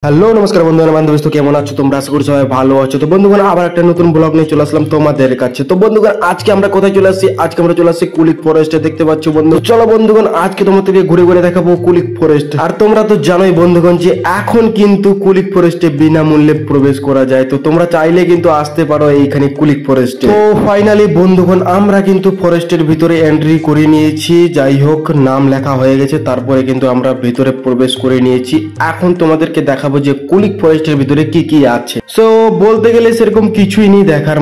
Hello নমস্কার বন্ধুরা বান্ধবী, তো কেমন আছো তোমরা? আশা করি সবাই ভালো আছো। তো বন্ধুগণ আবার একটা নতুন ব্লগ নিয়ে চলে আসলাম তোমাদের কাছে। তো বন্ধুগণ আজকে আমরা কোথায় চলে আসছি? আজকে আমরা চলে আসছি কুলিক ফরেস্টে, দেখতে পাচ্ছ বন্ধু। চলো বন্ধুগণ আজকে তোমাদেরকে ঘুরে ঘুরে দেখাবো কুলিক ফরেস্ট। আর তোমরা তো জানোই বন্ধুগণ যে এখন কিন্তু কুলিক ফরেস্টে বিনামূল্যে প্রবেশ করা যায়। তো তোমরা চাইলে কিন্তু আসতে পারো এইখানে কুলিক ফরেস্টে। তো ফাইনালি বন্ধুগণ আমরা কিন্তু ফরেস্টের ভিতরে এন্ট্রি করে নিয়েছি। যাই হোক, নাম লেখা হয়ে গেছে, তারপরে কিন্তু আমরা ভিতরে প্রবেশ করে নিয়েছি। এখন তোমাদেরকে দেখাবো যে কুলিক ফরেস্টের ভিতরে কি কি আছে। সো বলতে গেলে সেরকম কিছুই নেই দেখার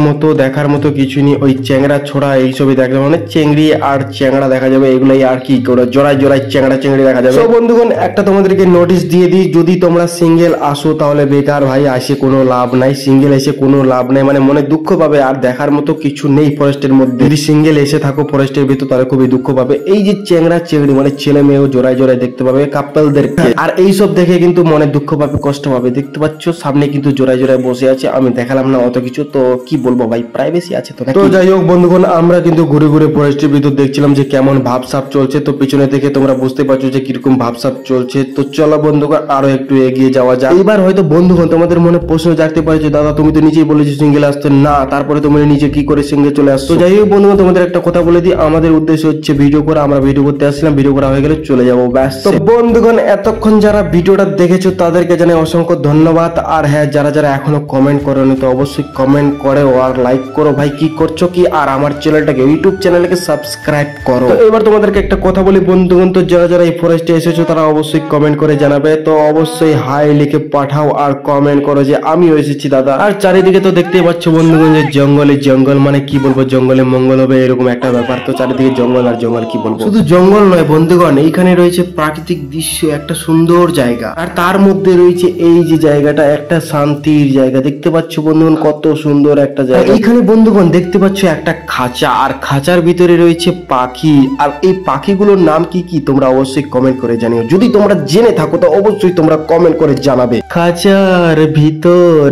মতো কিছুই নেই। ওই চ্যাংড়া ছোড়া এইসবই দেখা যাবে, মানে চেংড়ি আর চ্যাংড়া দেখা যাবে, এগুলাই আর কি করে জোড়ায় জোড়ায় চ্যাংড়া চেংড়ি দেখা যাবে। তো বন্ধুগণ একটা তোমাদেরকে নোটিশ দিয়ে দিই, যদি তোমরা সিঙ্গেল আসো তাহলে বেকার ভাই, আসে কোনো লাভ নাই। সিঙ্গেল এসে কোনো লাভ নাই, মানে মনে দুঃখ পাবে। আর দেখার মতো কিছু নেই ফরেস্টের মধ্যে। যদি সিঙ্গেল এসে থাকো ফরেস্টের ভিতর তাহলে খুবই দুঃখ পাবে। এই যে চ্যাংড়া চেংড়ি মানে ছেলে মেয়েও জোড়ায় জোড়ায় দেখতে পাবে কাপলদেরকে, আর এইসব দেখে কিন্তু মনে দুঃখ পাবে, কষ্ট পাবে। দেখতে পাচ্ছ সামনে কিন্তু জোড়ায় জোড়ায় বসে আছে। আমি দেখালাম না অত কিছু, তো কি বলবো ভাই, প্রাইভেসি আছে তো। তো যাই হোক বন্ধুগণ আমরা কিন্তু ঘুরে ঘুরে ফরেস্টের ভিতর দেখছিলাম যে কেমন ভাবসাব চলছে। তো পিছনে থেকে তোমরা বুঝতে পারছো যে কিরকম ভাবসাব চলছে। তো চলো বন্ধুগণ আরো একটু এগিয়ে যাওয়া যায়। এইবার হয়তো বন্ধুগণ তোমাদের মনে প্রশ্ন জাগতে পারে যে দাদা তুমি তো নিচেই বলেছো সিঙ্গেল আসতে, না তারপরে তুমি নিচে কি করে সিঙ্গেল চলে আসছো? যাই হোক বন্ধুগণ তোমাদের একটা কথা বলে দিই, আমাদের উদ্দেশ্য হচ্ছে ভিডিও করা। আমরা ভিডিও করতে আসছিলাম, ভিডিও করা হয়ে গেলে চলে যাবো, ব্যাস। তো বন্ধুগণ এতক্ষণ যারা ভিডিওটা দেখেছো তাদেরকে জানাই অসংখ্য ধন্যবাদ। আর হ্যাঁ, যারা যারা এখনো কমেন্ট করোনি তো অবশ্যই কমেন্ট করে আর লাইক করো ভাই। কি করছো কি? আর আমার চ্যানেলটাকে ইউটিউব চ্যানেলকে সাবস্ক্রাইব করো। তো এবার তোমাদেরকে একটা কথা বলি বন্ধুগণ, তো যারা যারা এই ফরেস্টে এসেছো তারা অবশ্যই কমেন্ট করে জানাবে। তো অবশ্যই হাই লিখে পাঠাও আর কমেন্ট করো যে আমিও এসেছি দাদা। আর চারিদিকে তো দেখতেই পাচ্ছ বন্ধুগণ যে জঙ্গলে জঙ্গল, মানে কি বলবো, জঙ্গলে মঙ্গল হবে এরকম একটা ব্যাপার। তো চারিদিকে জঙ্গল আর জঙ্গল, কি বলবো। শুধু জঙ্গল নয় বন্ধুগণ, এইখানে রয়েছে প্রাকৃতিক দৃশ্য, একটা সুন্দর জায়গা। আর তার মধ্যে রয়েছে এই যে জায়গাটা, একটা শান্তির জায়গা। দেখতে পাচ্ছ বন্ধুগণ কত সুন্দর একটা জায়গা। এইখানে বন্ধুগণ দেখতে পাচ্ছ একটা খাঁচা, আর খাঁচার ভিতরে রয়েছে পাখি। আর এই পাখিগুলোর নাম কি কি তোমরা অবশ্যই কমেন্ট করে জানিও। যদি তোমরা জেনে থাকো তো অবশ্যই তোমরা কমেন্ট করে জানাবে। খাঁচার ভিতর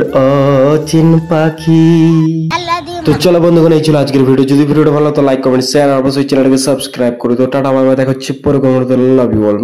অচিন পাখি। তো চলো বন্ধুগণ এই ছিল আজকের ভিডিও। যদি ভিডিওটা ভালো তো লাইক কমেন্ট শেয়ার আর অবশ্যই চ্যানেলটাকে সাবস্ক্রাইব করে তো টাটা বাই বাই, দেখা হচ্ছে পরে। Love you all.